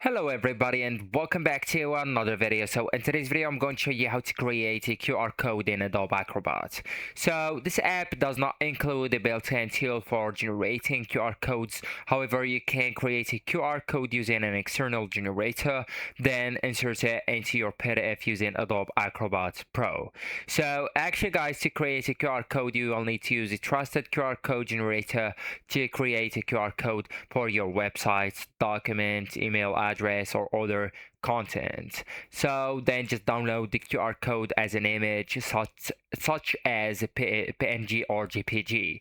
Hello everybody and welcome back to another video. So in today's video I'm going to show you how to create a QR code in Adobe Acrobat. So this app does not include a built-in tool for generating QR codes. However, you can create a QR code using an external generator, then insert it into your PDF using Adobe Acrobat Pro. So actually guys, to create a QR code you will need to use a trusted QR code generator to create a QR code for your website, document, email address or other content. So then just download the QR code as an image such as a PNG or JPG.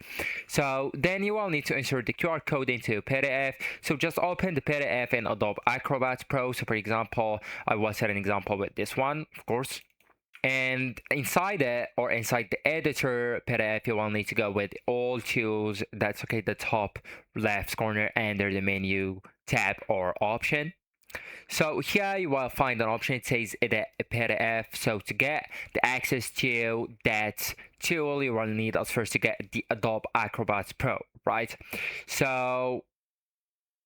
So then you will need to insert the QR code into PDF. So just open the PDF in Adobe Acrobat Pro. So for example, I will set an example with this one, of course. And inside it or inside the editor PDF, you will need to go with all tools. That's okay, the top left corner under the menu tab or option. So here you will find an option. It says edit PDF. So to get the access to that tool, you will need us first to get the Adobe Acrobat Pro, right? So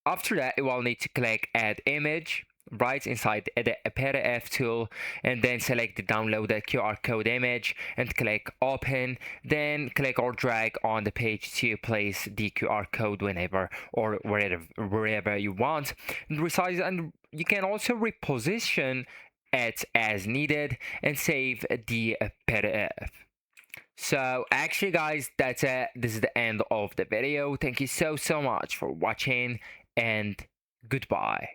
after that, you will need to click Add Image right inside the PDF tool, and then select the downloaded QR code image and click Open. Then click or drag on the page to place the QR code whenever or wherever you want. And resize, and you can also reposition it as needed and save the PDF. So actually guys, that's it. This is the end of the video. Thank you so much for watching and goodbye.